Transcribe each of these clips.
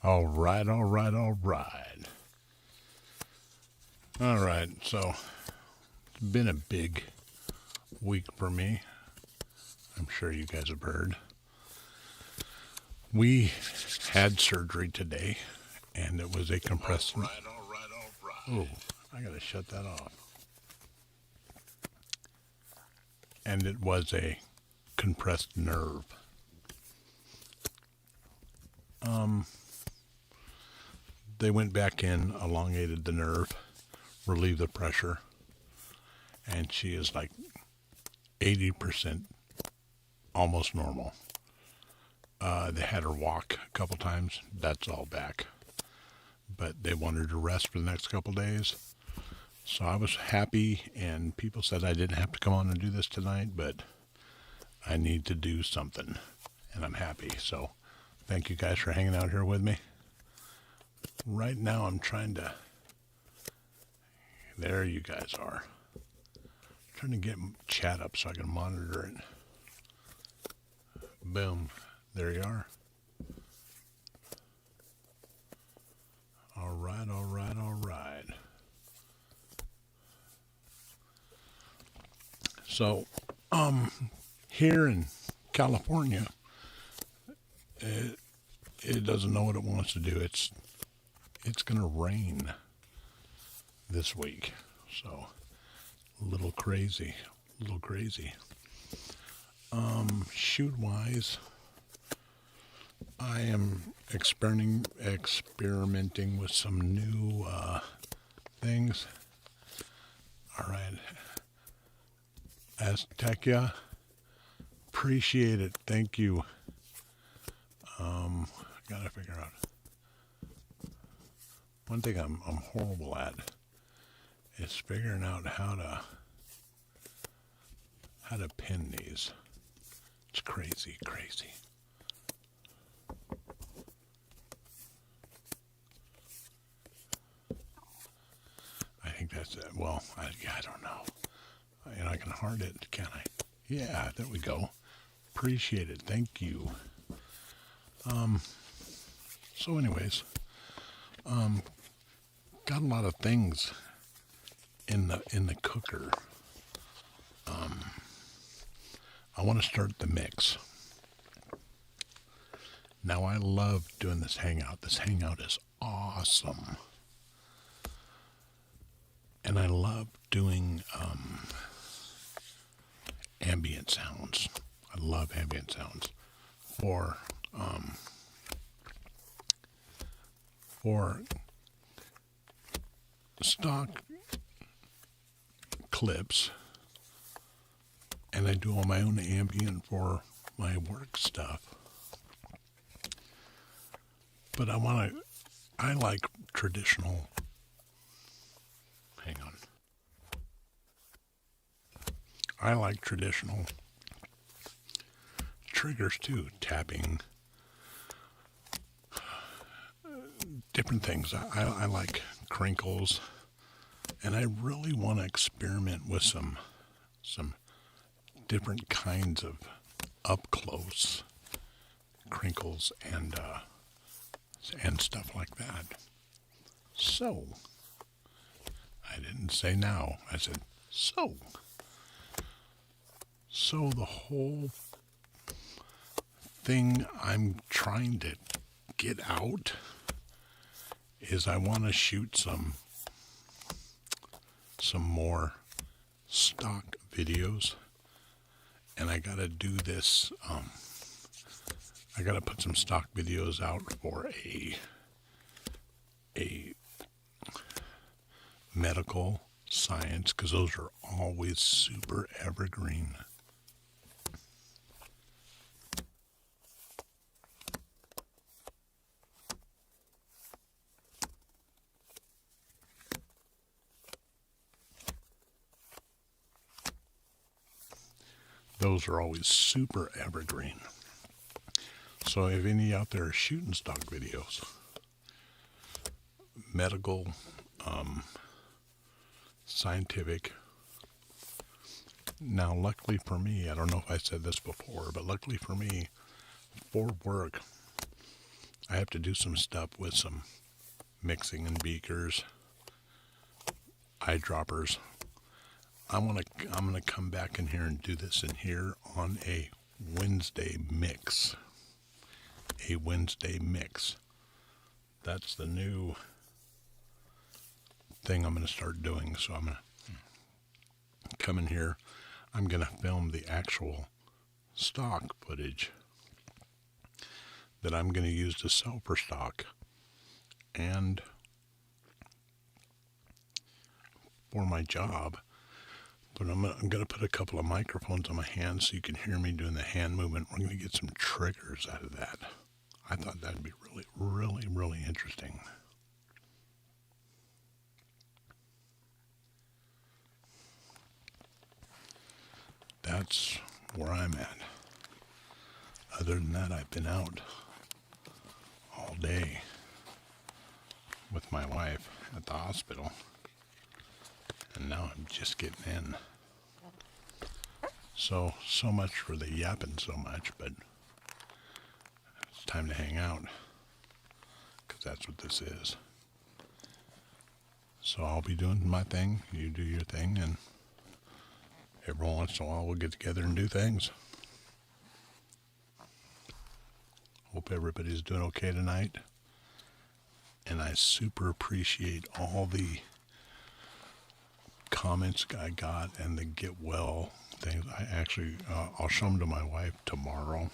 All right, all right, all right. All right, so it's been a big week for me. I'm sure you guys have heard. We had surgery today, and it was a compressed... All right. Oh, I gotta shut that off. And it was a compressed nerve. They went back in, elongated the nerve, relieved the pressure, and she is like 80% almost normal. They had her walk a couple times. That's all back. But they wanted her to rest for the next couple days. So I was happy, and people said I didn't have to come on and do this tonight, but I need to do something, and I'm happy. So thank you guys for hanging out here with me. Right now I'm trying to... There you guys are. Trying to get chat up so I can monitor it. Boom. There you are. All right, all right, all right. So, here in California, it doesn't know what it wants to do. It's going to rain this week. So, a little crazy. Shoot-wise, I am experimenting with some new things. All right. Aztecia, appreciate it. Thank you. Gotta figure out. One thing I'm horrible at is figuring out how to pin these. It's crazy. I think that's it. Well, I don't know. I can heart it, can I? Yeah, there we go. Appreciate it. Thank you. So anyways, got a lot of things in the cooker. I want to start the mix. Now I love doing this hangout. This hangout is awesome. And I love doing ambient sounds. I love ambient sounds for stock clips, and I do all my own ambient for my work stuff. But I like traditional. Hang on. I like traditional triggers too, tapping, different things. I like crinkles, and I really want to experiment with some different kinds of up close crinkles and stuff like that. So I didn't say now. I said so. So the whole thing I'm trying to get out is I want to shoot some more stock videos, and I got to do this. I got to put some stock videos out for a medical science, because those are always super evergreen. Those are always super evergreen. So if any out there are shooting stock videos, medical, scientific. Now, luckily for me, I don't know if I said this before, but luckily for me, for work, I have to do some stuff with some mixing and beakers, eyedroppers. I'm gonna come back in here and do this in here on a Wednesday mix. A Wednesday mix. That's the new thing I'm gonna start doing. So I'm gonna come in here. I'm gonna film the actual stock footage that I'm gonna use to sell for stock and for my job. But I'm going to put a couple of microphones on my hands so you can hear me doing the hand movement. We're going to get some triggers out of that. I thought that'd be really, really, really interesting. That's where I'm at. Other than that, I've been out all day with my wife at the hospital. And now I'm just getting in. So much for the yapping so much, but it's time to hang out, because that's what this is. So I'll be doing my thing, you do your thing, and every once in a while we'll get together and do things. Hope everybody's doing okay tonight. And I super appreciate all the comments I got and the get well things. I actually, I'll show them to my wife tomorrow.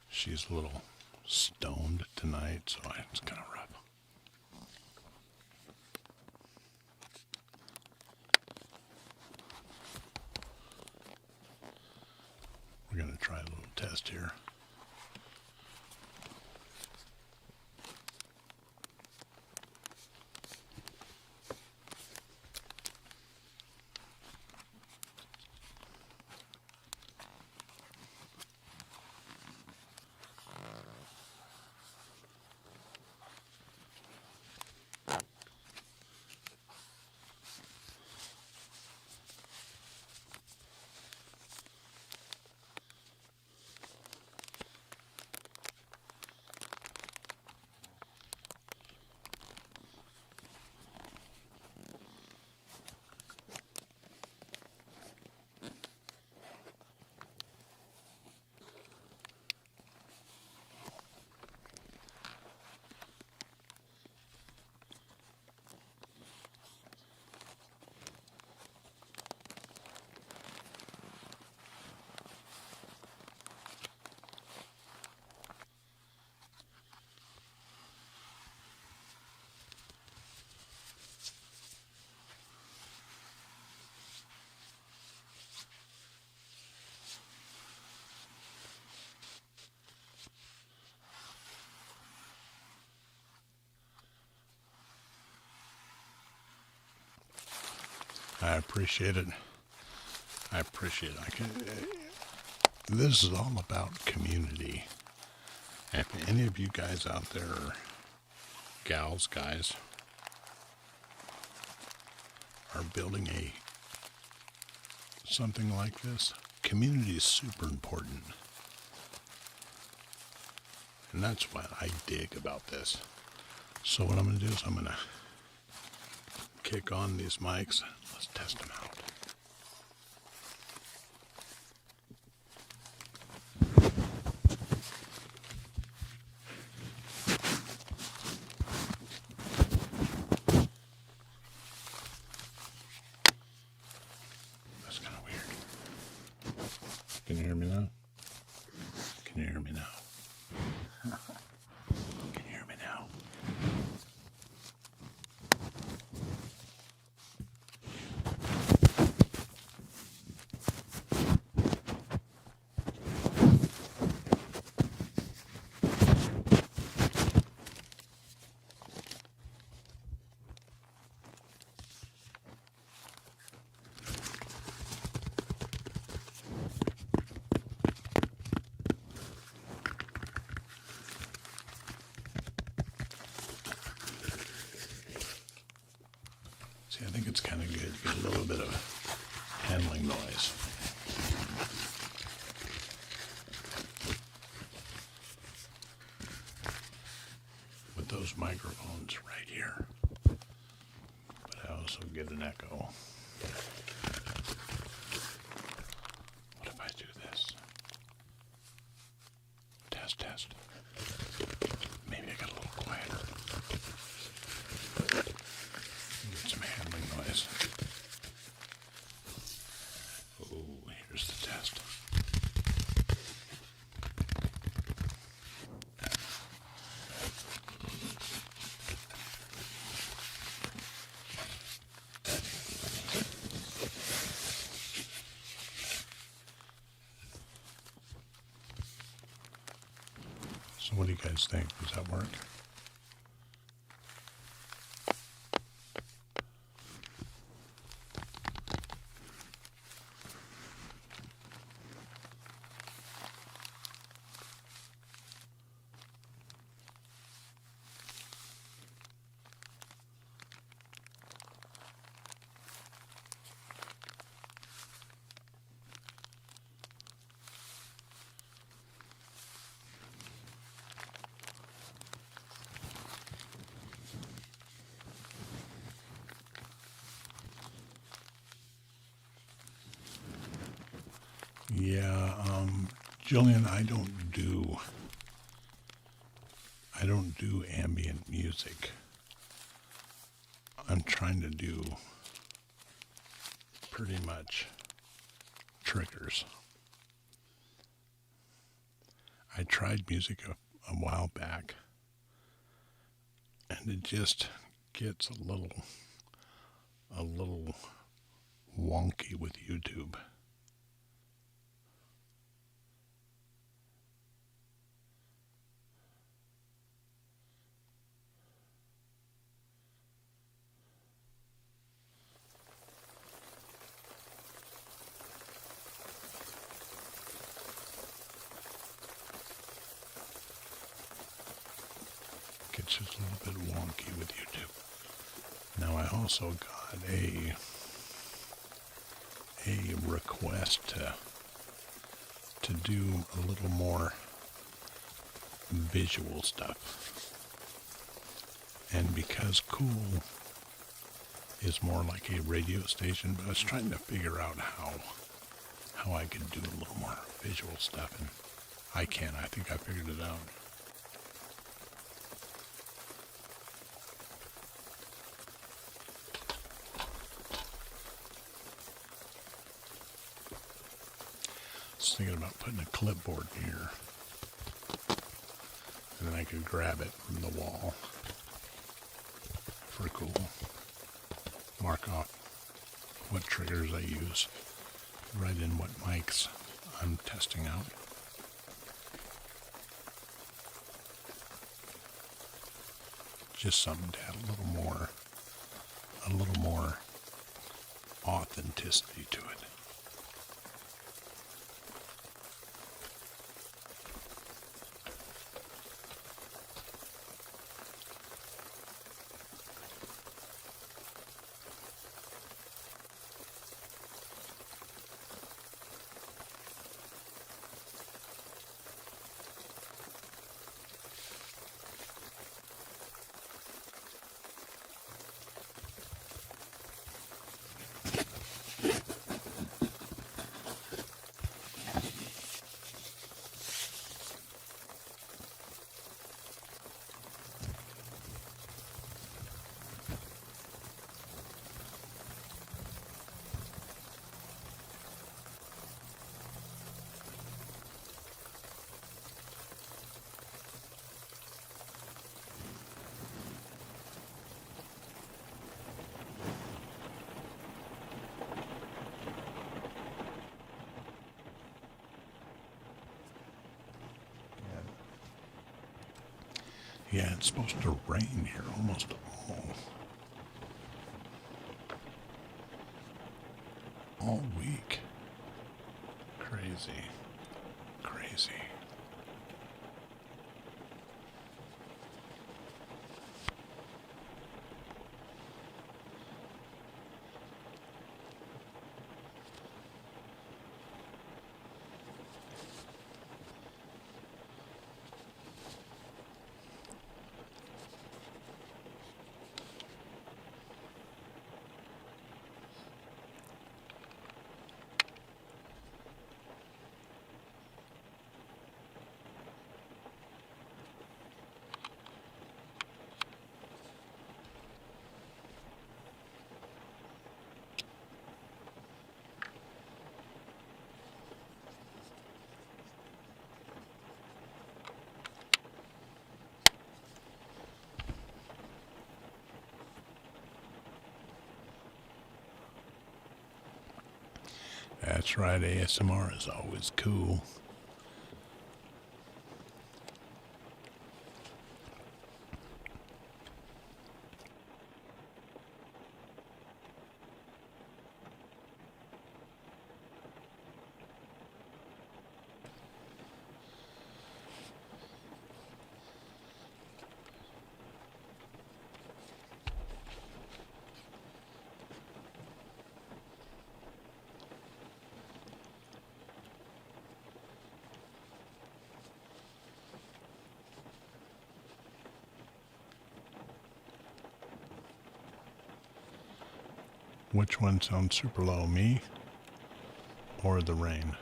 She's a little stoned tonight, so it's kind of rough. We're going to try a little test here. I appreciate it. This is all about community. If any of you guys out there, or gals, guys, are building something like this, community is super important. And that's what I dig about this. So what I'm going to do is I'm going to kick on these mics. Let's test them out. That's kind of weird. Can you hear me now? Can you hear me now? Can you hear me now? See, I think it's kind of good. You get a little bit of handling noise. those microphones right here. But I also get an echo. What if I do this? Test, test. Maybe I got a little quieter. Get some handling noise. Oh, here's the test. So what do you guys think? Does that work? Yeah, Jillian, I don't do ambient music. I'm trying to do pretty much triggers. I tried music a while back, and it just gets a little wonky with YouTube. Gets just a little bit wonky with YouTube. Now I also got a request to do a little more visual stuff. And because Cool is more like a radio station, but I was trying to figure out how I could do a little more visual stuff, and I think I figured it out. I was thinking about putting a clipboard here, and then I could grab it from the wall for Cool. Mark off what triggers I use, write in what mics I'm testing out. Just something to add a little more authenticity to it. Yeah, it's supposed to rain here almost all week. Crazy. That's right, ASMR is always cool. Which one sounds super low, me or the rain?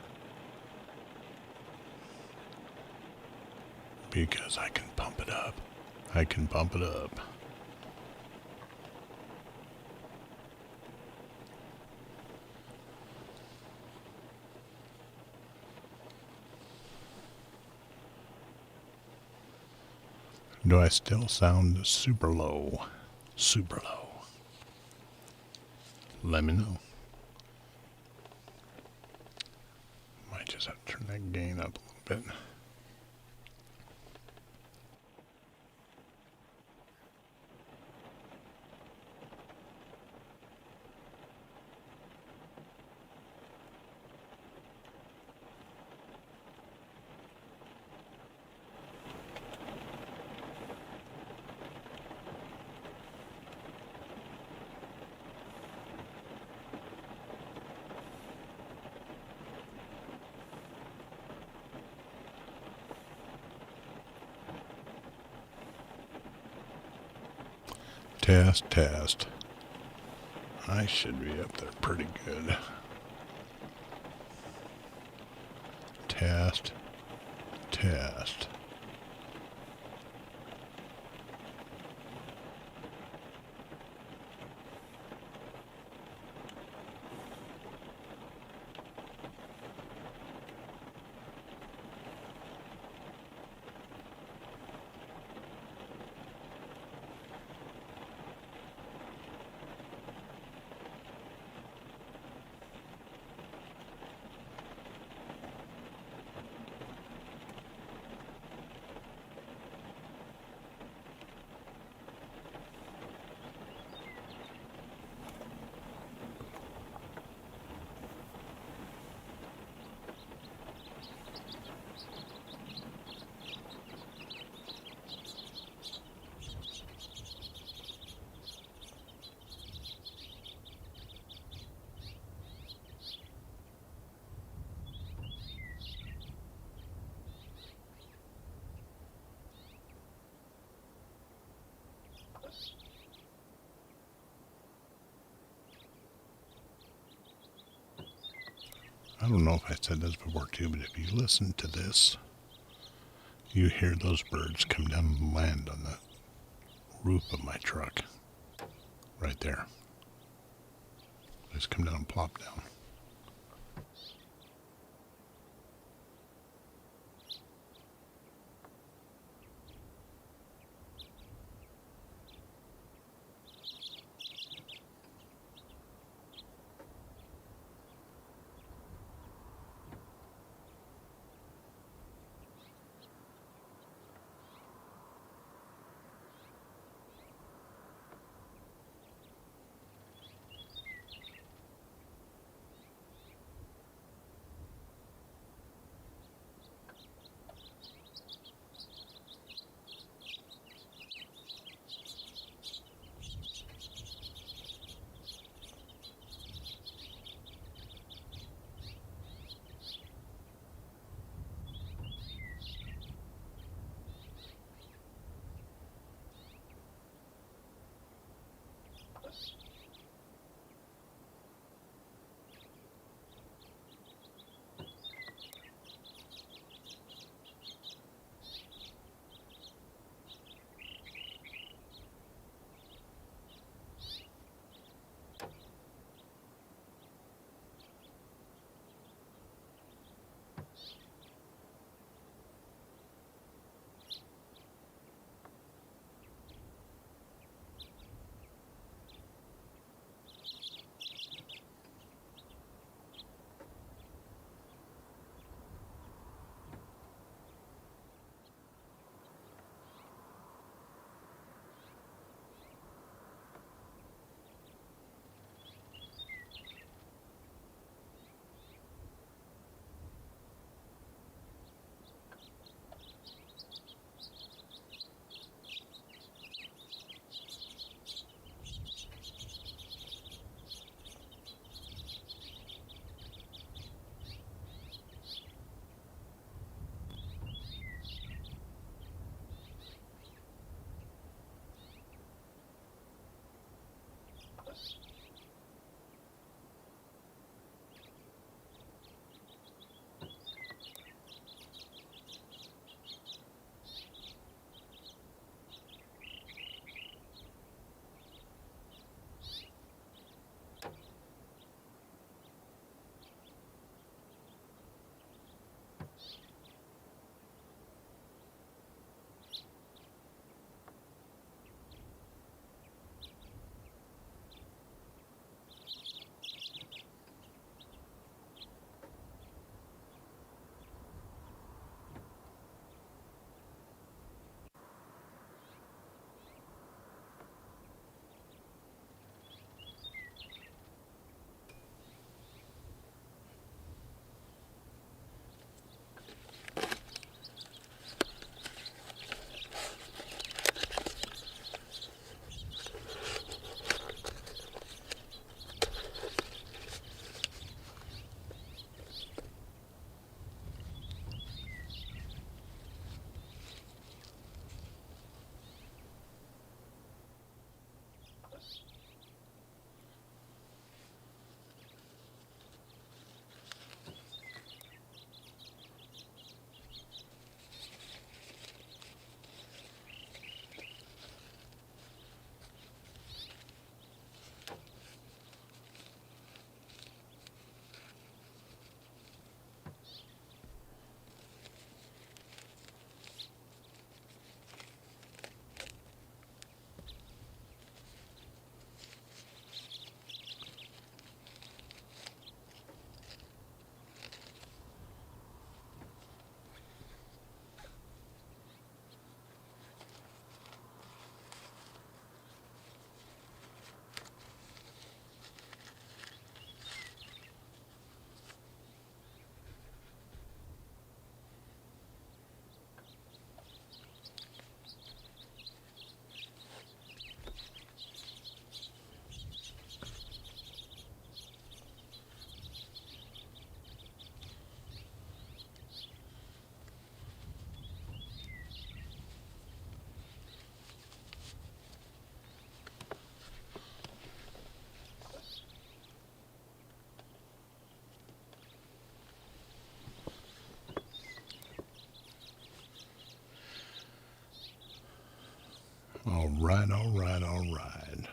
Because I can pump it up. I can pump it up. Do I still sound super low? Super low. Let me know. Might just have to turn that gain up a little bit. Test, test. I should be up there pretty good. Test, test. I don't know if I said this before too, but if you listen to this, you hear those birds come down and land on the roof of my truck. Right there. Just come down and plop down. All right, all right, all right.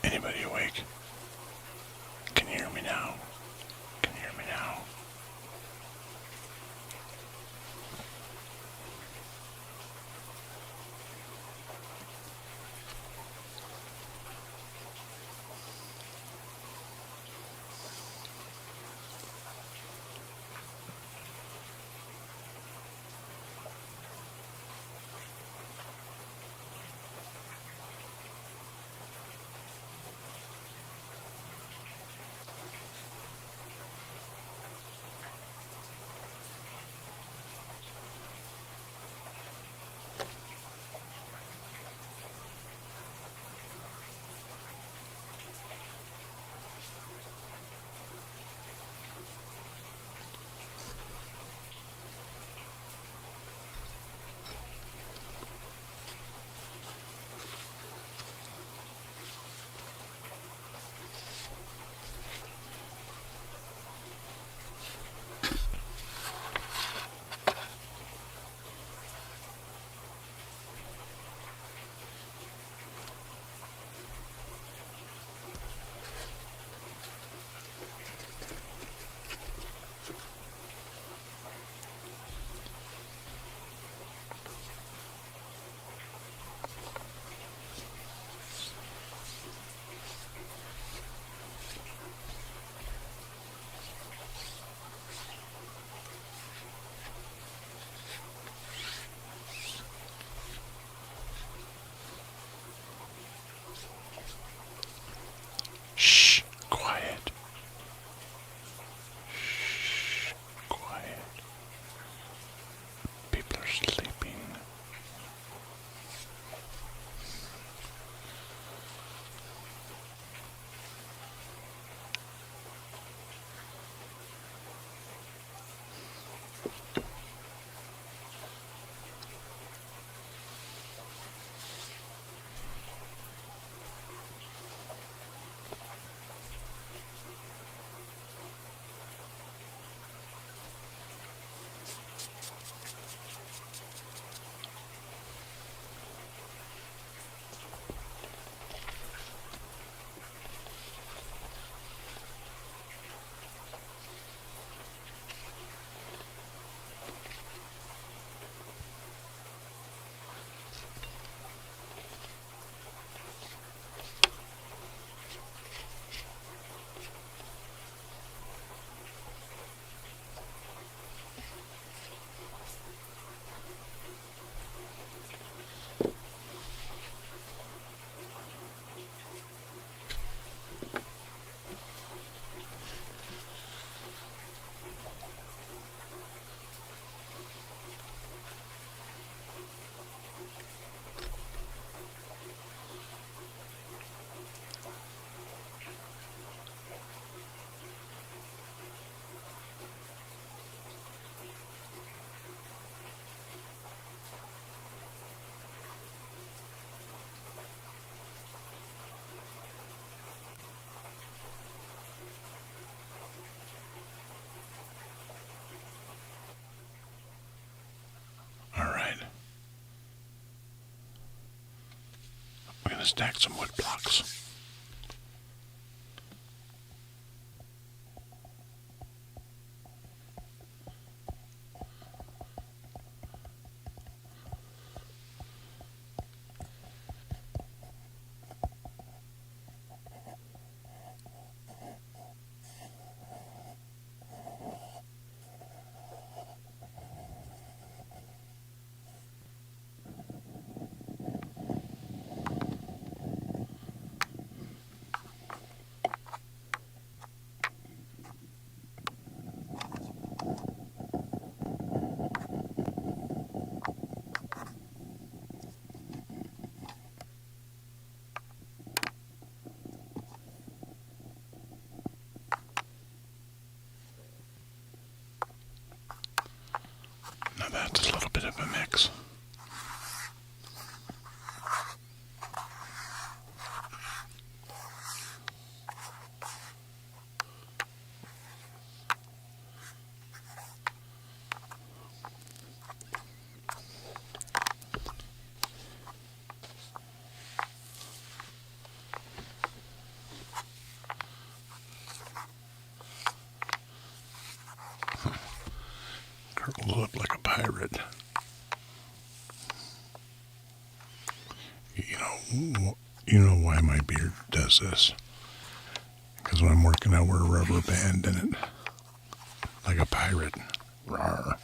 Anybody awake? Can you hear me now? Can you hear me now? All right. We're going to stack some wood blocks. Now that's a little bit of a mix. Curls up like a pirate. You know why my beard does this? Because when I'm working, I wear a rubber band in it, like a pirate. Rawr.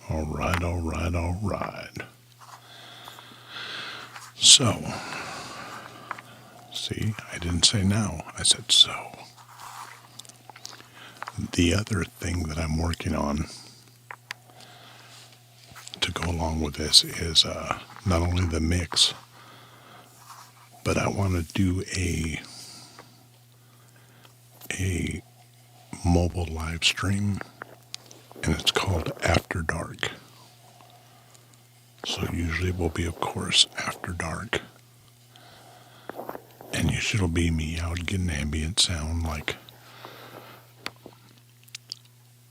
All right, all right, all right. So, see, I didn't say now, I said so. The other thing that I'm working on to go along with this is not only the mix, but I want to do a mobile live stream, and it's called After Dark. So usually it will be, of course, after dark. And usually it'll be me out getting ambient sound. Like,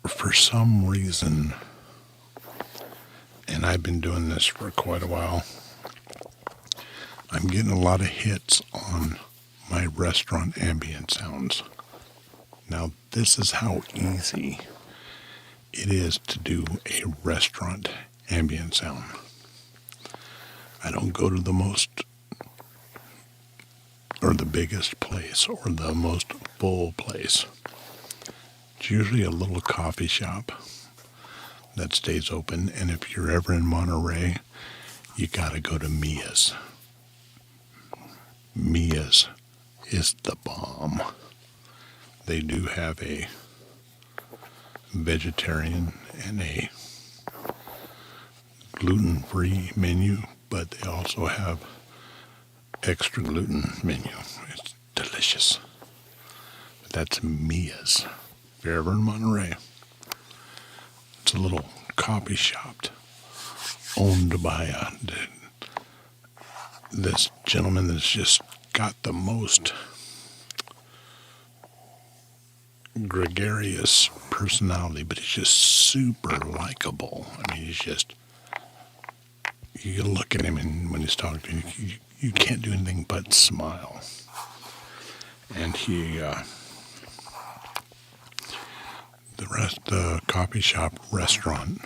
for some reason, and I've been doing this for quite a while, I'm getting a lot of hits on my restaurant ambient sounds. Now, this is how easy it is to do a restaurant ambient sound. I don't go to the most or the biggest place or the most full place. It's usually a little coffee shop that stays open, and if you're ever in Monterey, you gotta go to Mia's. Mia's is the bomb. They do have a vegetarian and a gluten-free menu, but they also have extra gluten menu. It's delicious. But that's Mia's. If you're ever in Monterey, it's a little coffee shop owned by this gentleman that's just got the most gregarious personality, but he's just super likable. I mean, he's just, you look at him and when he's talking to you, you can't do anything but smile. And the coffee shop restaurant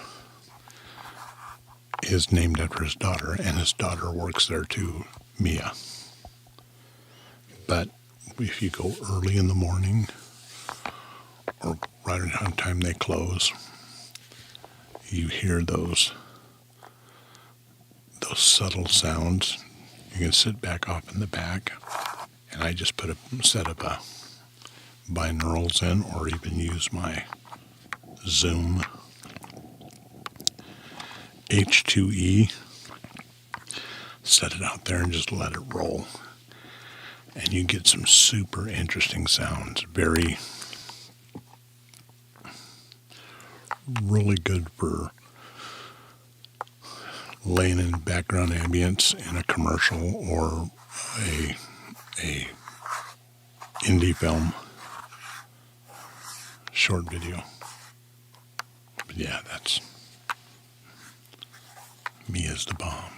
is named after his daughter, and his daughter works there too, Mia. But if you go early in the morning or right around the time they close, you hear those subtle sounds. You can sit back off in the back, and I just put a set of binaurals in, or even use my Zoom H2E, set it out there and just let it roll. And you get some super interesting sounds. Really good for laying in background ambience in a commercial or a indie film, short video. But yeah, that's Mia's the bomb.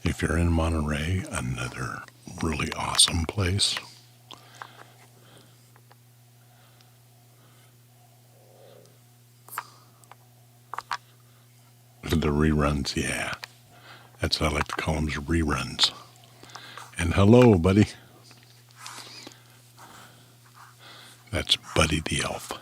If you're in Monterey, another really awesome place. The reruns, yeah. That's what I like to call them, reruns. And hello, buddy. That's Buddy the Elf.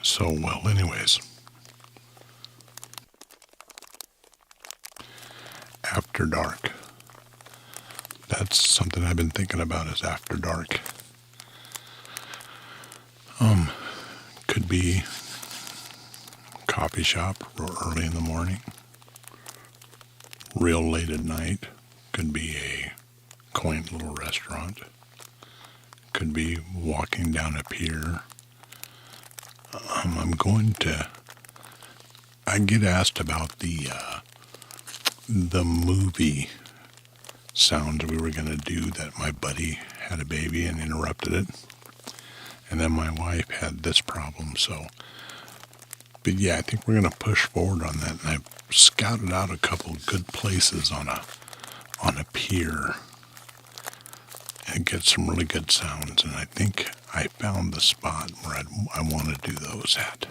so well anyways. After dark. That's something I've been thinking about is after dark. Could be coffee shop real early in the morning, real late at night. Could be a quaint little restaurant. Could be walking down a pier. I get asked about the movie sounds we were going to do that my buddy had a baby and interrupted it. And then my wife had this problem, so. But yeah, I think we're going to push forward on that. And I've scouted out a couple good places on a pier and get some really good sounds. And I think I found the spot where I want to do those at.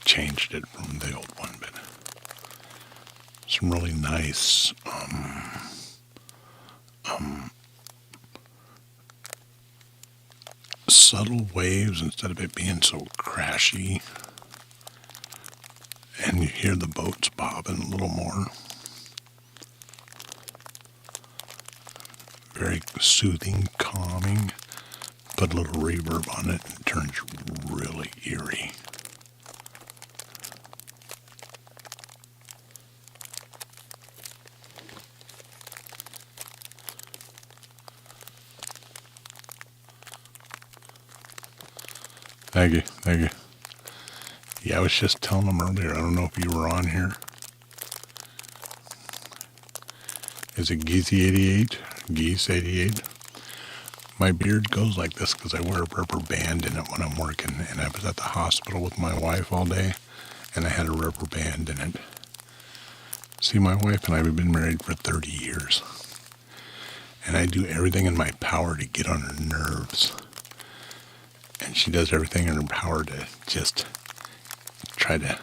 Changed it from the old one, but some really nice subtle waves instead of it being so crashy. And you hear the boats bobbing a little more. Very soothing, calming. Put a little reverb on it and it turns really eerie. Thank you, thank you. Yeah, I was just telling them earlier, I don't know if you were on here. Is it Geese88? Geese88? My beard goes like this because I wear a rubber band in it when I'm working. And I was at the hospital with my wife all day, and I had a rubber band in it. See, my wife and I have been married for 30 years. And I do everything in my power to get on her nerves. And she does everything in her power to just try to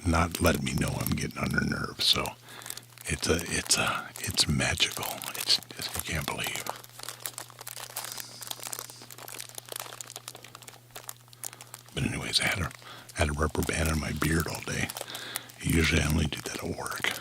not let me know I'm getting on her nerves. So it's magical. It's you can't believe. But anyways, I had a rubber band on my beard all day. Usually I only do that at work.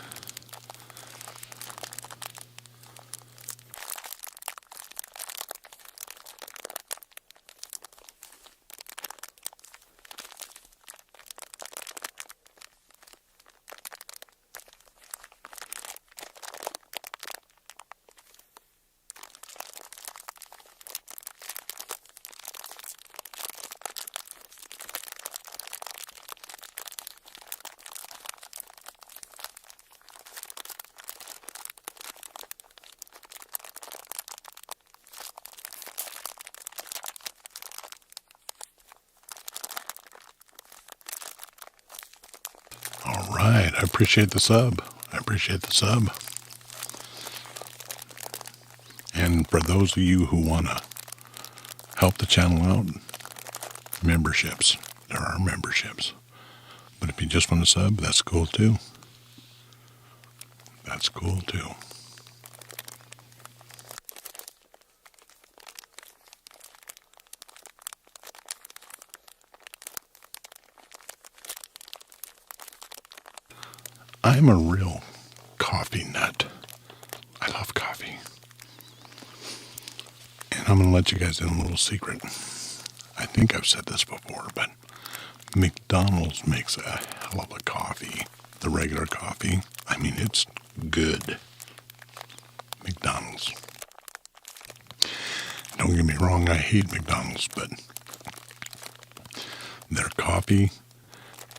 All right, I appreciate the sub. And for those of you who want to help the channel out, memberships. There are memberships. But if you just want to sub, that's cool too. That's cool too. I'm a real coffee nut. I love coffee. And I'm going to let you guys in a little secret. I think I've said this before, but McDonald's makes a hell of a coffee. The regular coffee, I mean, it's good. McDonald's. Don't get me wrong, I hate McDonald's, but their coffee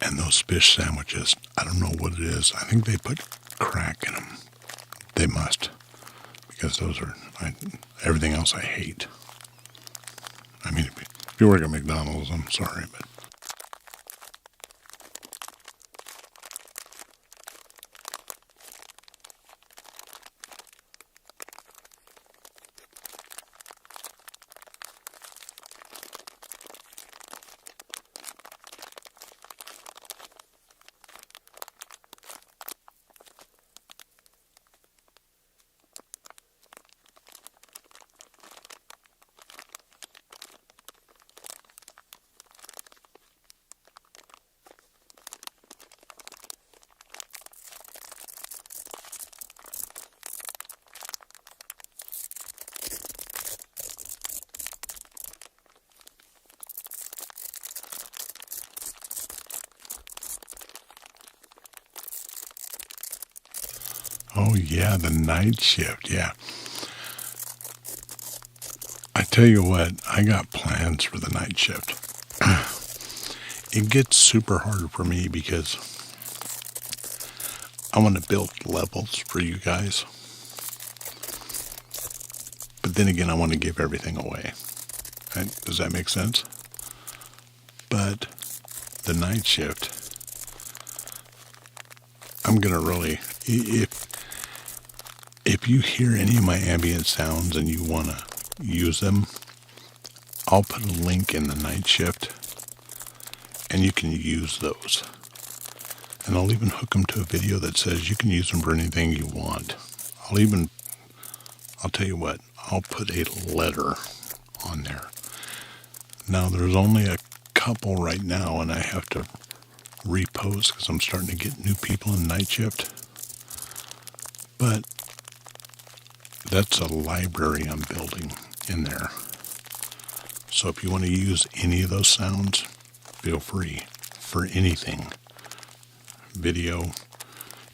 and those fish sandwiches, I don't know what it is. I think they put crack in them. They must. Because those are, everything else I hate. I mean, if you work at McDonald's, I'm sorry, but. Oh, yeah, the night shift. Yeah. I tell you what, I got plans for the night shift. It gets super hard for me because I want to build levels for you guys. But then again, I want to give everything away. Does that make sense? But the night shift, I'm going to really, if you hear any of my ambient sounds and you want to use them, I'll put a link in the night shift and you can use those. And I'll even hook them to a video that says you can use them for anything you want. I'll tell you what, I'll put a letter on there. Now, there's only a couple right now, and I have to repost because I'm starting to get new people in night shift. But that's a library I'm building in there. So if you want to use any of those sounds, feel free for anything. Video.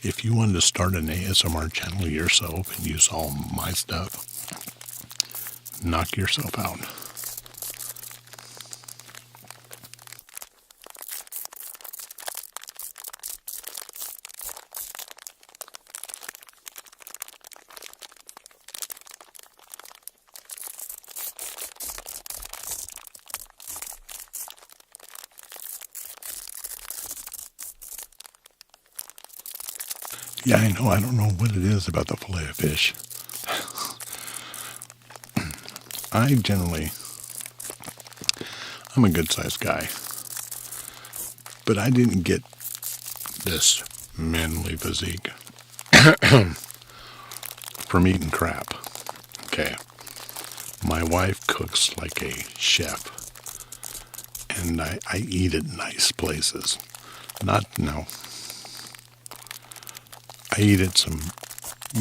If you wanted to start an ASMR channel yourself and use all my stuff, knock yourself out. Yeah, I know. I don't know what it is about the fillet of fish. I'm a good-sized guy. But I didn't get this manly physique from eating crap. Okay. My wife cooks like a chef. And I eat at nice places. I eat at some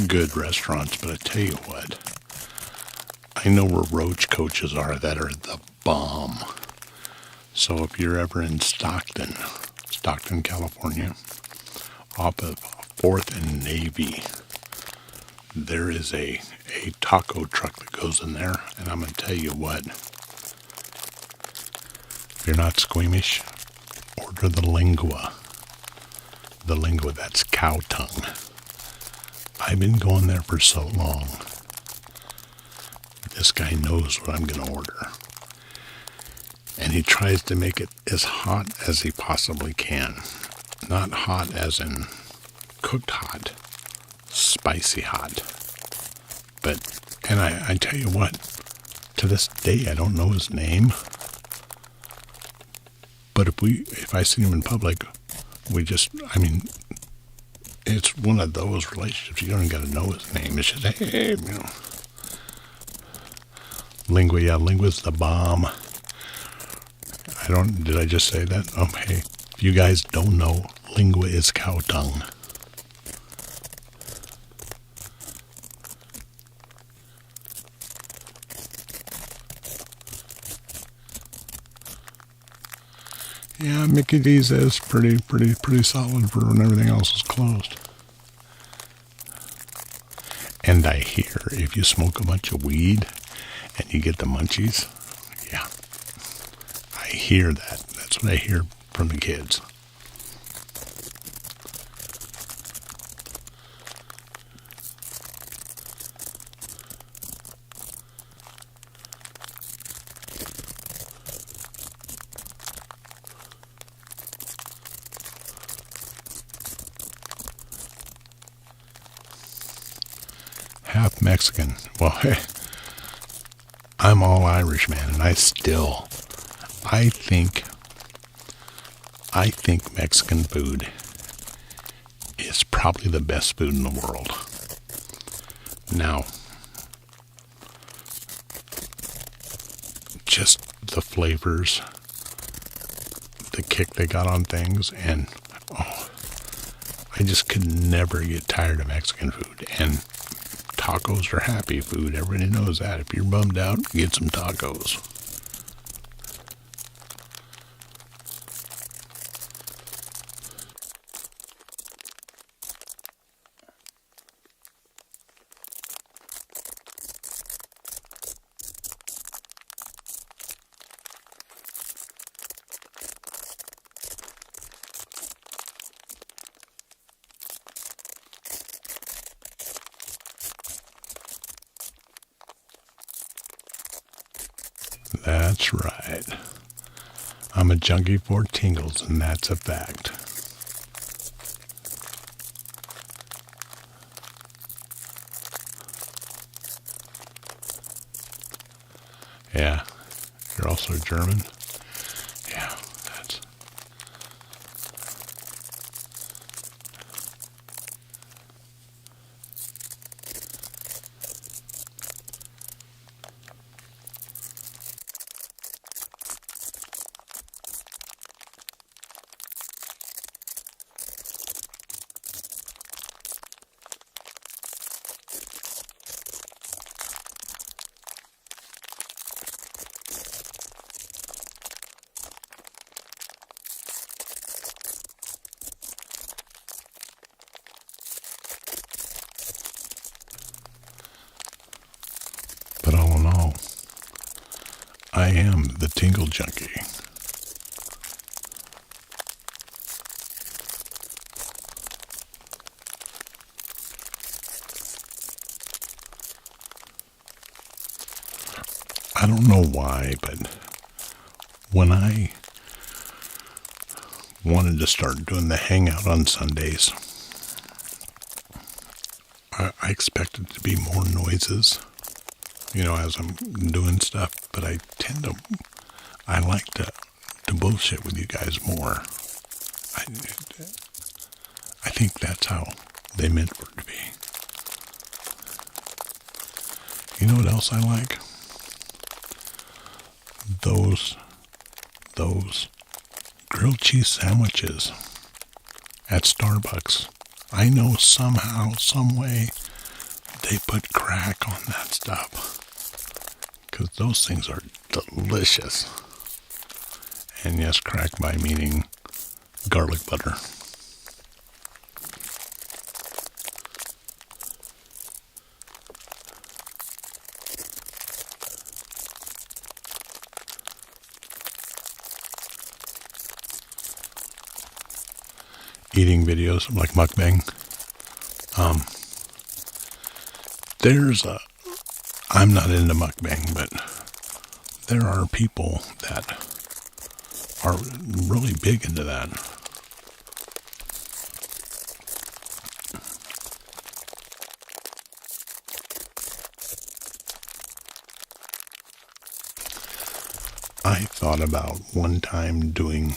good restaurants, but I tell you what, I know where roach coaches are that are the bomb. So if you're ever in Stockton, California, off of 4th and Navy, there is a taco truck that goes in there, and I'm going to tell you what, if you're not squeamish, order the lingua. The lingua, that's cow tongue. I've been going there for so long. This guy knows what I'm going to order. And he tries to make it as hot as he possibly can. Not hot as in cooked hot. Spicy hot. And I tell you what, to this day I don't know his name. But if I see him in public, it's one of those relationships. You don't got to know his name. It's just, hey, Lingua, yeah, Lingua's the bomb. Did I just say that? Oh, hey, if you guys don't know, Lingua is cow tongue. Yeah, Mickey D's is pretty solid for when everything else is closed. And I hear if you smoke a bunch of weed and you get the munchies, yeah, I hear that. That's what I hear from the kids. Half Mexican. Well, hey, I'm all Irish, man, and I think Mexican food is probably the best food in the world. Now, just the flavors, the kick they got on things, and I just could never get tired of Mexican food. And tacos are happy food. Everybody knows that. If you're bummed out, get some tacos. That's right. I'm a junkie for tingles, and that's a fact. Yeah. You're also German? Yeah, that's... But all in all, I am the tingle junkie. I don't know why, but when I wanted to start doing the hangout on Sundays, I expected to be more noises, as I'm doing stuff, but I like to bullshit with you guys more. I think that's how they meant for it to be. You know what else I like? Those grilled cheese sandwiches at Starbucks. I know somehow, some way, they put crack on that stuff. Because those things are delicious. And yes, crack by meaning garlic butter. Eating videos like mukbang. I'm not into mukbang, but there are people that are really big into that. I thought about one time getting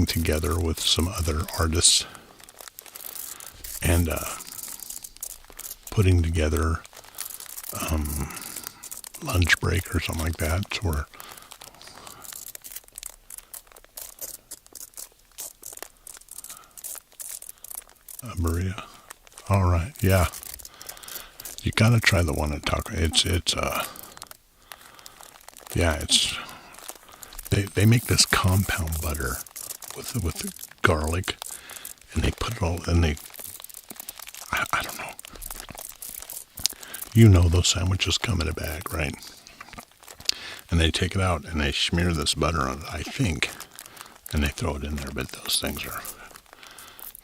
together with some other artists and putting together lunch break or something like that, where Maria. All right, yeah. You gotta try the one at Taco. They make this compound butter with garlic, and they put it all, and I don't know. Those sandwiches come in a bag, right? And they take it out and they smear this butter on it, I think, and they throw it in there. But those things are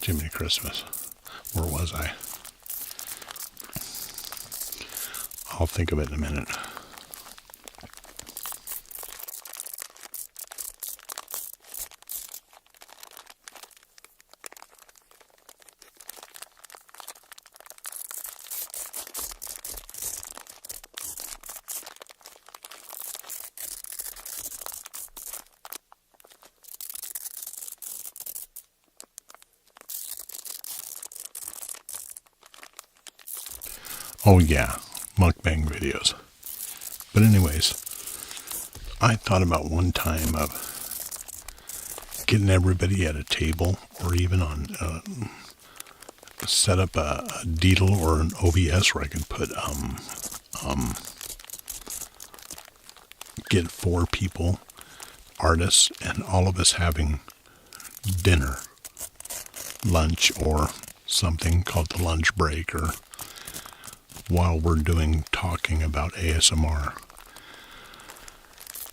Jiminy Christmas. Where was I? I'll think of it in a minute. Oh yeah, mukbang videos. But anyways, I thought about one time of getting everybody at a table, or even on set up a Deedle or an OBS where I could put get 4 people, artists, and all of us having dinner, lunch, or something called the lunch break, or while we're talking about ASMR.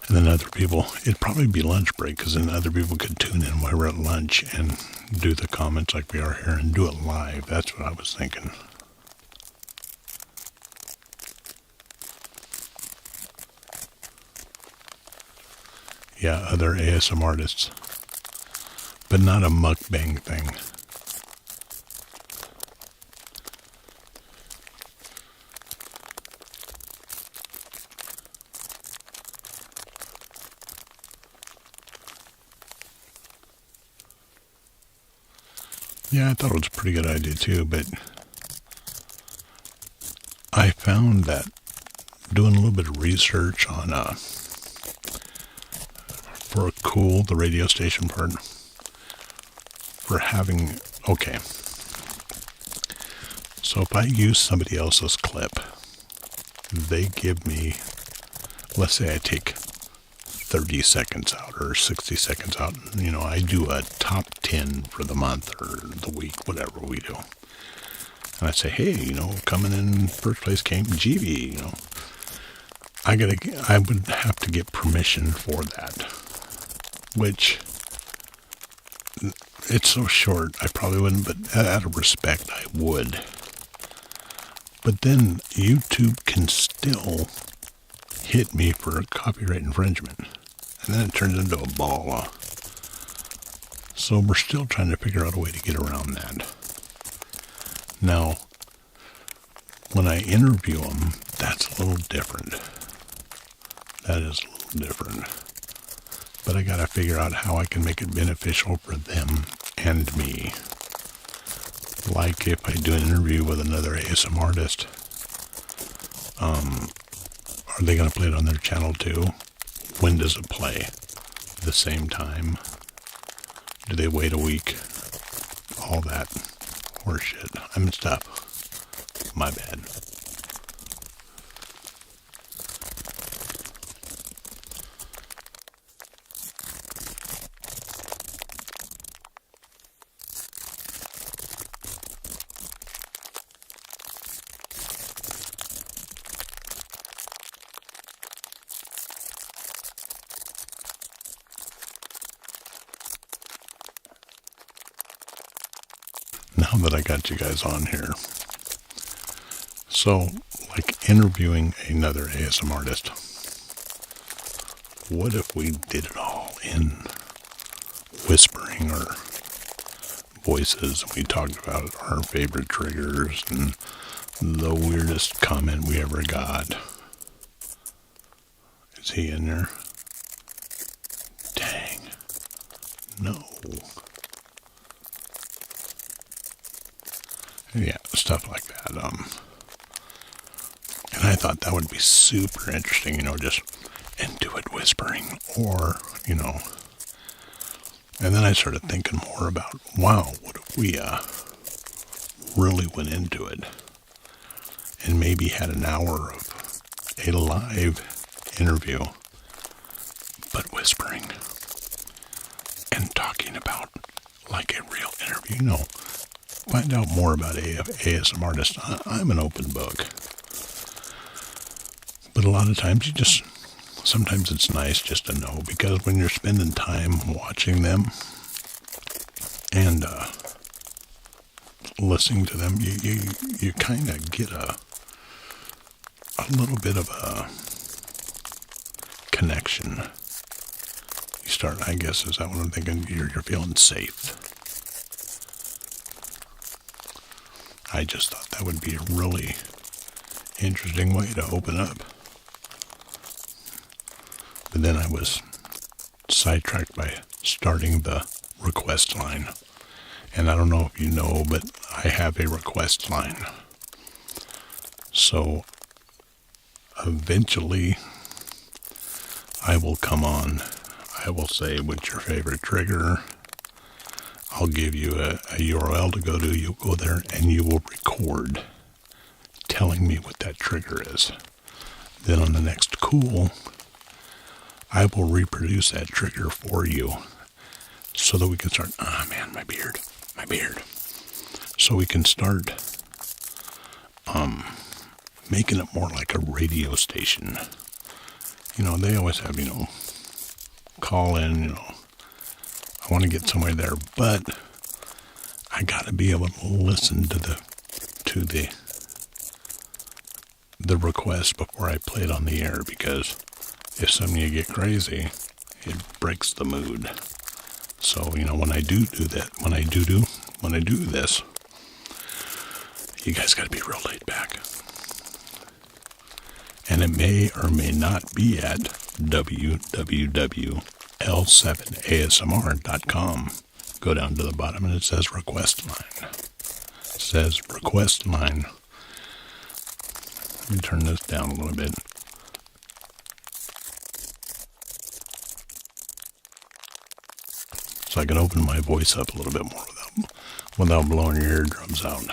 And then other people, it'd probably be lunch break, because then other people could tune in while we're at lunch and do the comments like we are here and do it live. That's what I was thinking. other ASM artists, but not a mukbang thing. Yeah, I thought it was a pretty good idea too, but I found that doing a little bit of research on for Cool, the radio station part, for having, okay, so if I use somebody else's clip, they give me, let's say I take 30 seconds out or 60 seconds out, I do a top 10 for the month or the week, whatever we do. And I say, hey, coming in first place came GB, I would have to get permission for that, which it's so short, I probably wouldn't, but out of respect, I would. But then YouTube can still hit me for a copyright infringement. And then it turns into a ball. So we're still trying to figure out a way to get around that. Now, when I interview them, that's a little different. That is a little different. But I got to figure out how I can make it beneficial for them and me. Like if I do an interview with another ASM artist, are they going to play it on their channel too? When does it play? The same time? Do they wait a week? All that horseshit. I messed up. My bad. Now that I got you guys on here, so like interviewing another ASM artist, what if we did it all in whispering or voices? We talked about our favorite triggers and the weirdest comment we ever got. Is he in there? Dang. No. Yeah, stuff like that. And I thought that would be super interesting, just into it whispering, or, and then I started thinking more about, wow, what if we really went into it and maybe had an hour of a live interview, but whispering and talking about like a real interview, Find out more about ASM artists. I'm an open book. But a lot of times sometimes it's nice just to know, because when you're spending time watching them and listening to them, you kind of get a little bit of a connection. You start, I guess, is that what I'm thinking? You're feeling safe. I just thought that would be a really interesting way to open up. But then I was sidetracked by starting the request line. And I don't know if you know, but I have a request line. So eventually I will come on. I will say, what's your favorite trigger? I'll give you a URL to go to. You'll go there and you will record telling me what that trigger is. Then on the next Cool, I will reproduce that trigger for you so that we can start, my beard. So we can start making it more like a radio station. They always have, call in, I want to get somewhere there, but I got to be able to listen to the request before I play it on the air, because if something you get crazy it breaks the mood. So, you know, when I do this, you guys got to be real laid back. And it may or may not be at www.l7asmr.com. Go down to the bottom and it says request line. It says request line. Let me turn this down a little bit. So I can open my voice up a little bit more without blowing your eardrums out.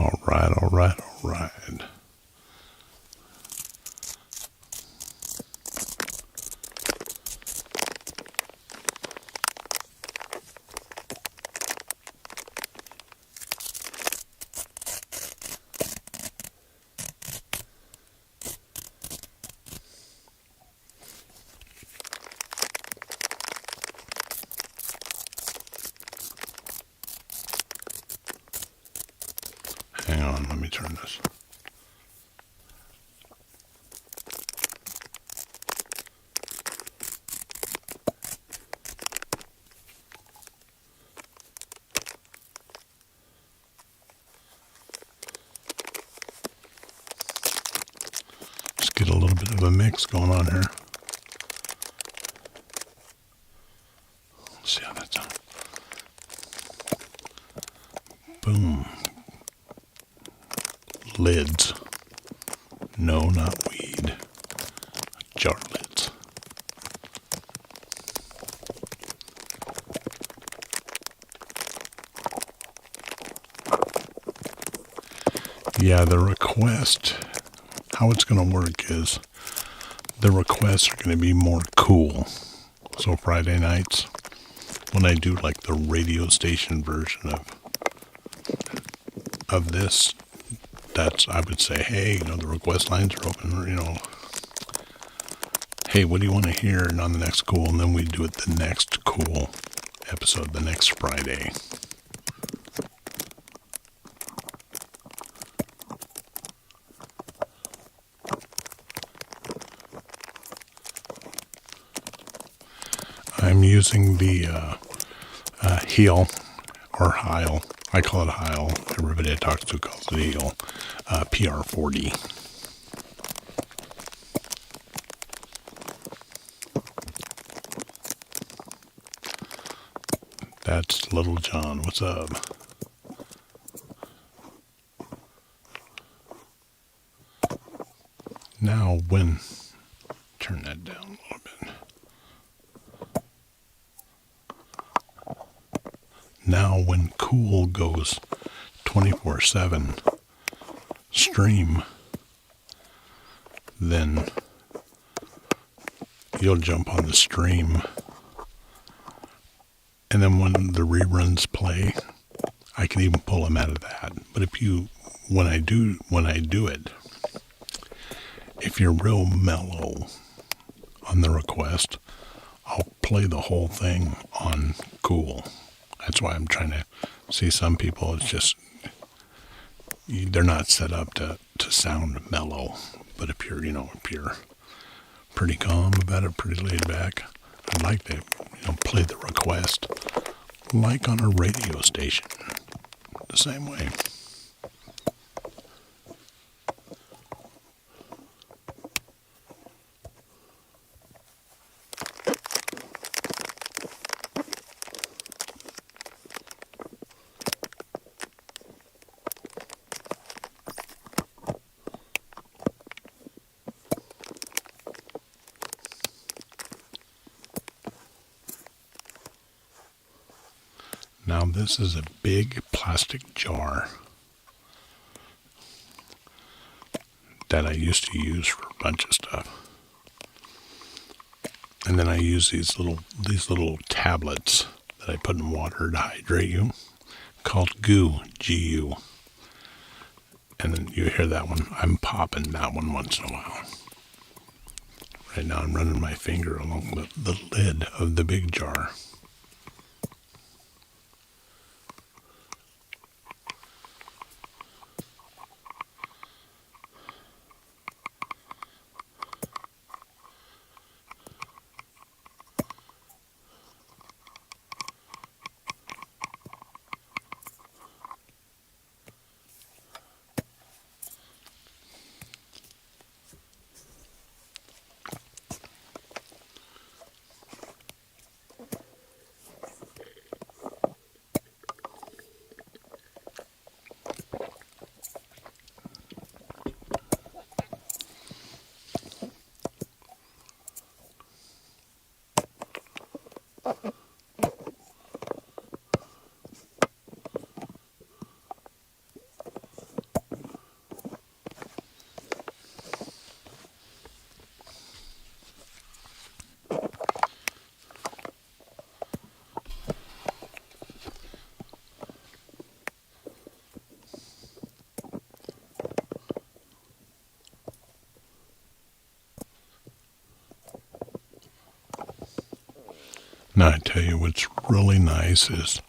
All right. Hang on, let me turn this. Just get a little bit of a mix going on here. Let's see how that sounds. Boom. Lids. No, not weed. Jar lids. Yeah, the request, how it's going to work is the requests are going to be more cool. So Friday nights, when I do like the radio station version of this, I would say, hey, you know, the request lines are open, you know, hey, what do you want to hear? And on the next cool, and then we do it the next cool episode, the next Friday. I'm using the heel or Heil. I call it Heil. Everybody I talk to calls it heel. PR40. That's Little John. What's up? Now when... Turn that down a little bit. Now when cool goes 24/7 stream, then you'll jump on the stream, and then when the reruns play, I can even pull them out of that. But when I do it, if you're real mellow on the request, I'll play the whole thing on cool. That's why I'm trying to see some people. It's just they're not set up to sound mellow. But if you're pretty calm about it, pretty laid back, I'd like to play the request like on a radio station, the same way. Now this is a big plastic jar that I used to use for a bunch of stuff. And then I use these little tablets that I put in water to hydrate you, called goo, G-U. And then you hear that one. I'm popping that one once in a while. Right now I'm running my finger along the lid of the big jar. Now I tell you what's really nice is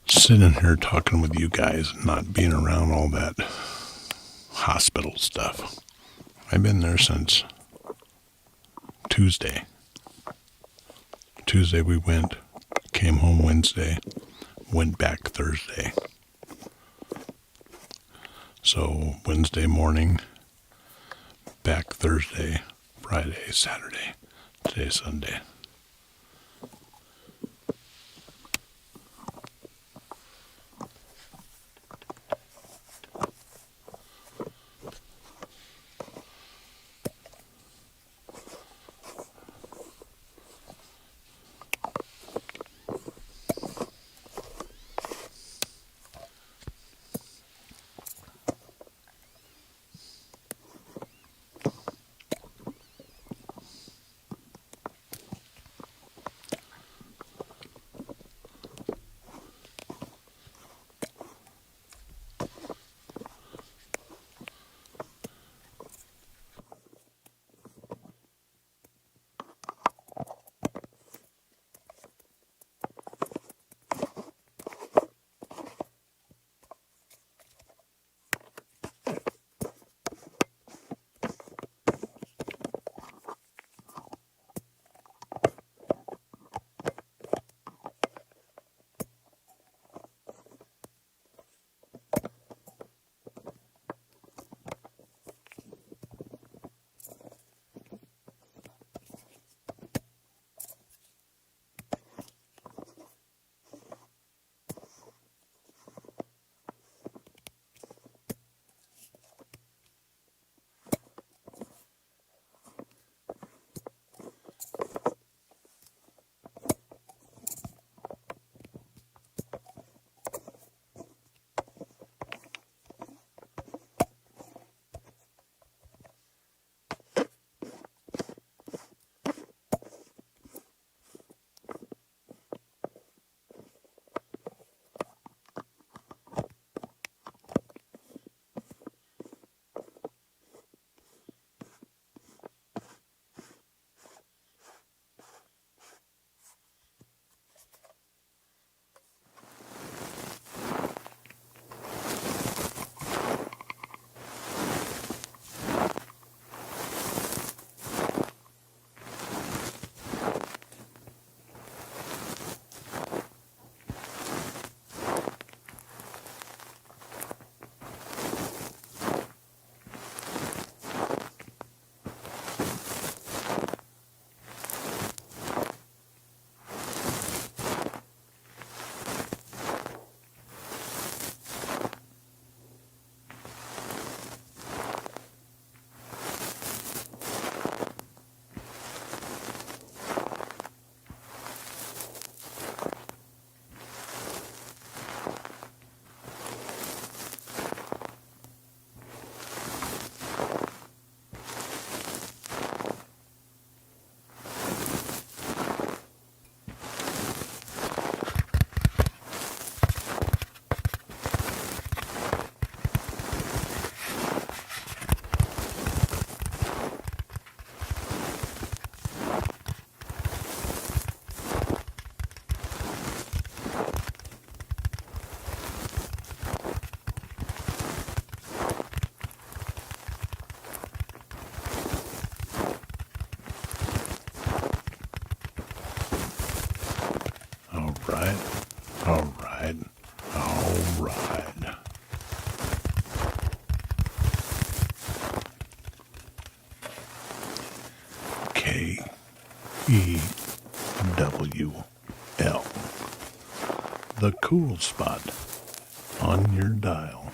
sitting here talking with you guys and not being around all that hospital stuff. I've been there since Tuesday. Tuesday we went, came home Wednesday, went back Thursday. So Wednesday morning, back Thursday, Friday, Saturday, today's Sunday. right. All right. All right. KEWL. The cool spot on your dial.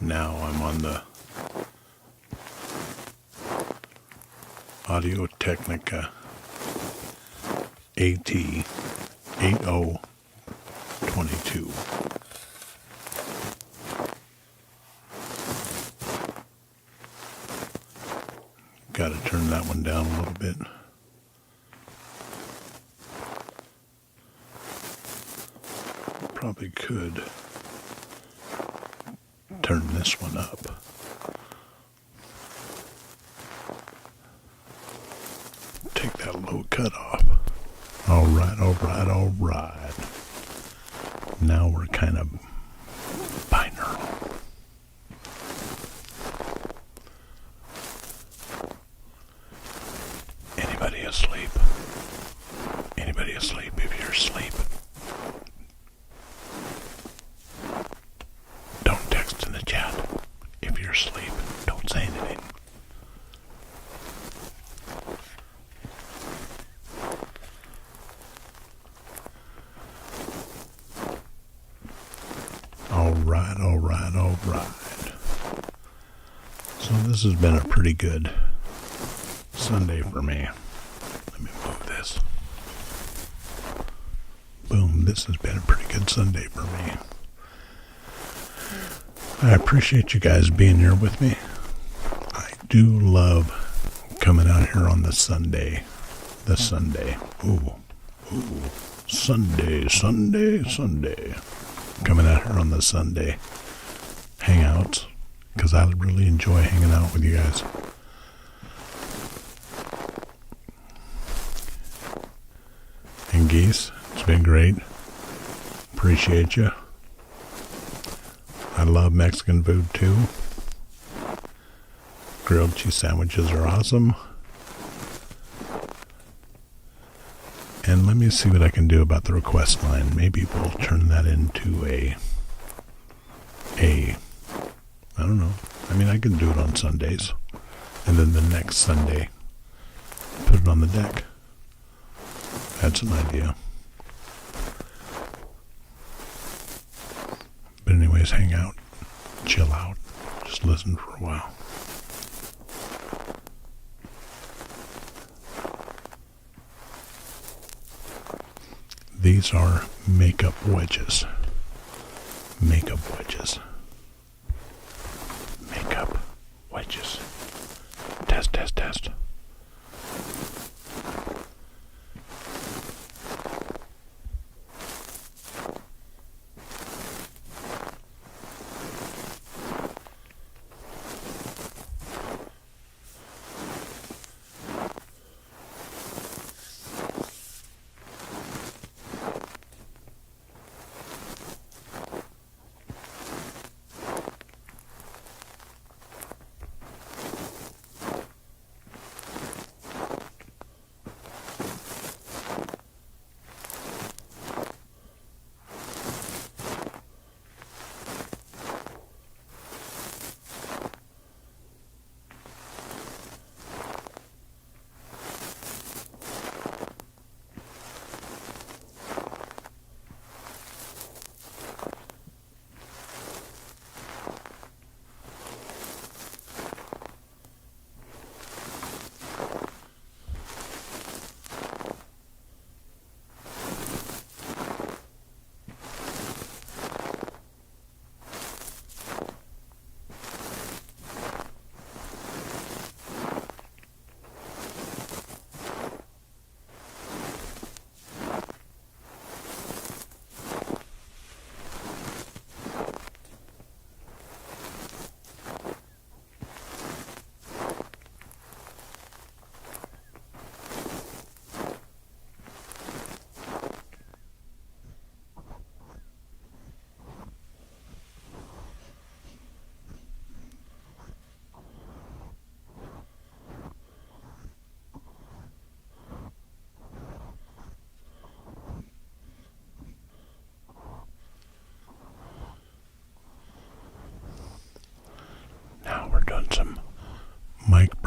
Now I'm on the Audio Technica AT8022. Got to turn that one down a little bit. Probably could turn this one up. Take that low cut off. All right, all right, all right. Now we're kind of binaural. Anybody asleep? Anybody asleep? If you're asleep, don't text in the chat. If you're asleep, don't say anything. All right, all right, all right. So this has been a pretty good Sunday for me. Let me move this. Boom, this has been a pretty good Sunday for me. I appreciate you guys being here with me. I do love coming out here on the Sunday. The Sunday. Ooh. Sunday. Coming out here on the Sunday hangouts, because I really enjoy hanging out with you guys. And Geese, it's been great. Appreciate you. I love Mexican food too. Grilled cheese sandwiches are awesome. And let me see what I can do about the request line. Maybe we'll turn that into I don't know. I mean, I can do it on Sundays. And then the next Sunday, put it on the deck. That's an idea. But anyways, hang out, chill out, just listen for a while. These are makeup wedges. Makeup wedges. Makeup wedges. Test, test, test.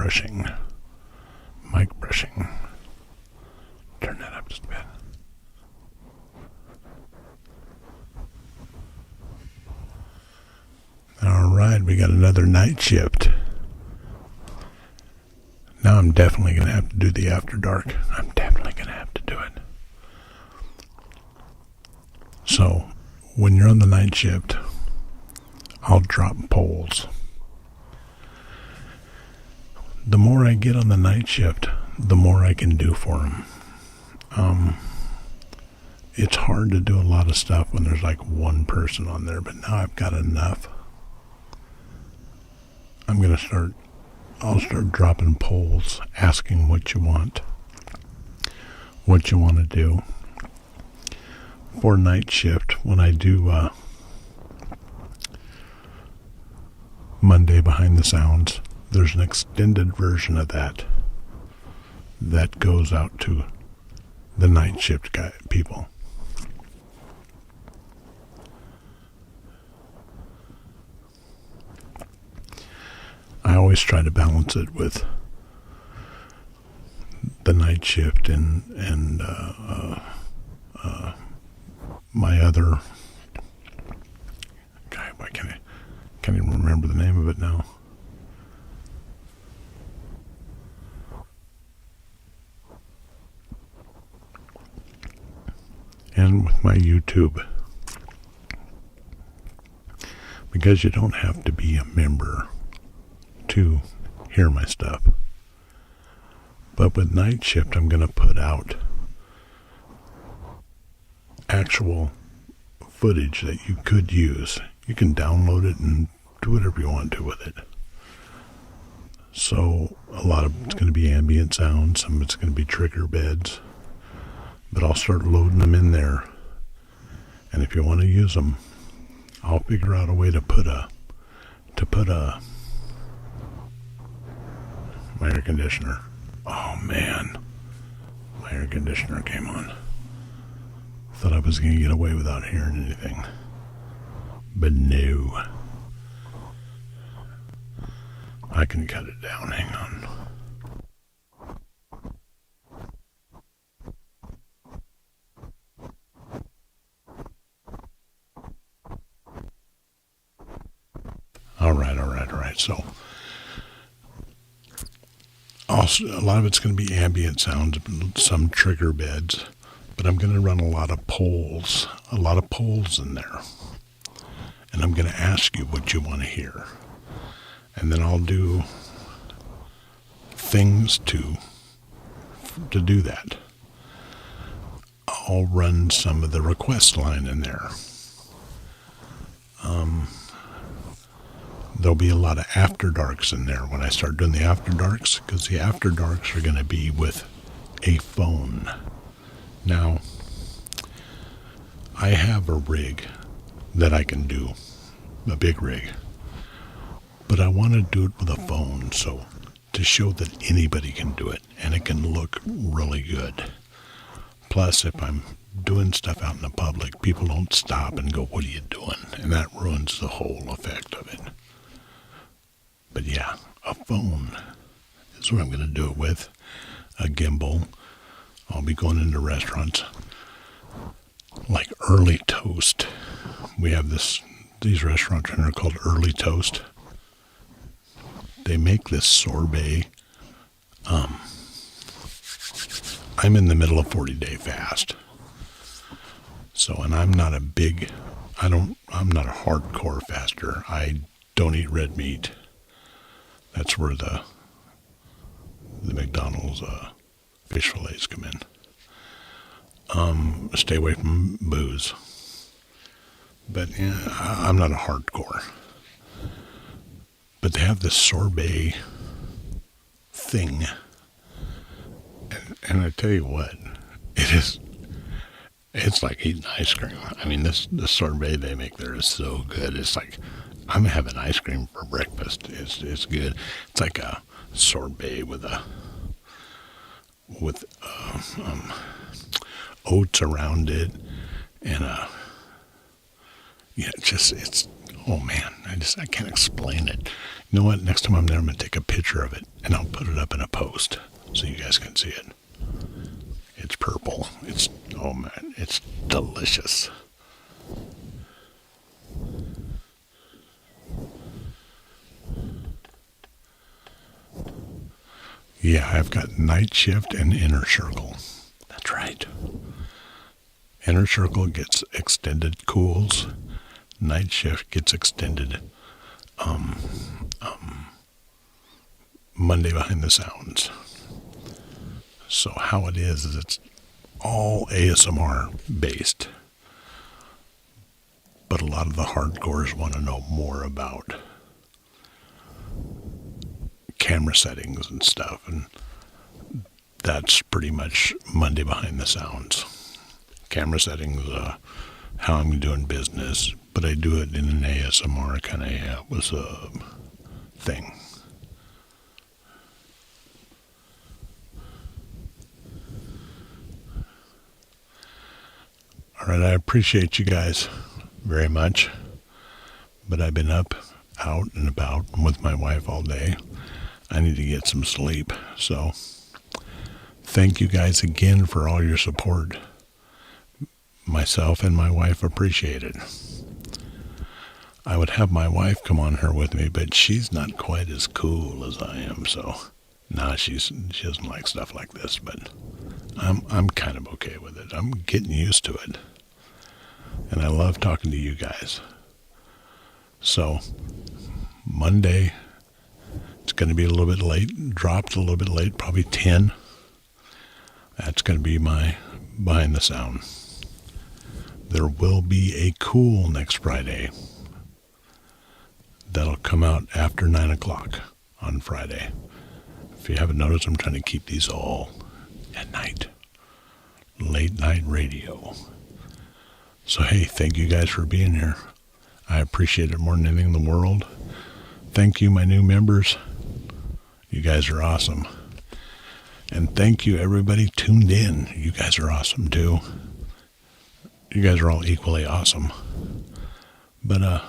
brushing. Mic brushing. Turn that up just a bit. All right, we got another night shift. Now I'm definitely going to have to do the after dark. I'm definitely going to have to do it. So, when you're on the night shift, I'll drop polls. The more I get on the night shift, the more I can do for them. It's hard to do a lot of stuff when there's like one person on there, but now I've got enough. I'll start dropping polls, asking what you want to do. For night shift, when I do Monday Behind the Sounds, there's an extended version of that goes out to the night shift people. I always try to balance it with the night shift and my other guy. Why can't even remember the name of it now. And with my YouTube, because you don't have to be a member to hear my stuff. But with night shift, I'm going to put out actual footage that you could use. You can download it and do whatever you want to with it. So a lot of it's going to be ambient sounds, some of it's going to be trigger beds, but I'll start loading them in there. And if you want to use them, I'll figure out a way to put a my air conditioner. Oh man, my air conditioner came on. Thought I was going to get away without hearing anything, but no. I can cut it down. Hang on. All right. So, also, a lot of it's going to be ambient sounds, some trigger beds, but I'm going to run a lot of polls in there. And I'm going to ask you what you want to hear. And then I'll do things to do that. I'll run some of the request line in there. There'll be a lot of after darks in there when I start doing the after darks, because the after darks are going to be with a phone. Now, I have a rig that I can do, a big rig, but I want to do it with a phone, so to show that anybody can do it and it can look really good. Plus, if I'm doing stuff out in the public, people don't stop and go, "What are you doing?" And that ruins the whole effect of it. But yeah, a phone is what I'm going to do it with. A gimbal. I'll be going into restaurants like Early Toast. We have these restaurants in there called Early Toast. They make this sorbet. I'm in the middle of 40-day fast. So, and I'm not a hardcore faster. I don't eat red meat. That's where the McDonald's fish fillets come in. Stay away from booze. But yeah, I'm not a hardcore. But they have this sorbet thing. And I tell you what, it's like eating ice cream. I mean, the sorbet they make there is so good. It's like I'm having ice cream for breakfast. It's good. It's like a sorbet with oats around it, and it's Oh man, I can't explain it. You know what? Next time I'm there, I'm going to take a picture of it and I'll put it up in a post so you guys can see it. It's purple. Oh man, it's delicious. Yeah, I've got night shift and inner circle. That's right. Inner circle gets extended cools. Night shift gets extended Monday behind the sounds. So how it is it's all ASMR based. But a lot of the hardcores want to know more about camera settings and stuff, and that's pretty much Monday behind the sounds. Camera settings, how I'm doing business, but I do it in an ASMR kind of was a thing. All right, I appreciate you guys very much, but I've been up, out and about with my wife all day. I need to get some sleep, so thank you guys again for all your support. Myself and my wife appreciate it. I would have my wife come on here with me, but she's not quite as cool as I am, so she doesn't like stuff like this, but I'm kind of okay with it. I'm getting used to it. And I love talking to you guys. So Monday, it's going to be a little bit late, dropped a little bit late, probably 10. That's going to be my behind the sound. There will be a cool next Friday. That'll come out after 9 o'clock on Friday. If you haven't noticed, I'm trying to keep these all at night. Late night radio. So hey, thank you guys for being here. I appreciate it more than anything in the world. Thank you, my new members. You guys are awesome. And thank you, everybody tuned in. You guys are awesome, too. You guys are all equally awesome. But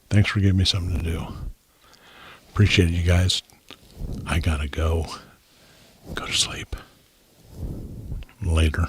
thanks for giving me something to do. Appreciate it, you guys. I gotta go. Go to sleep. Later.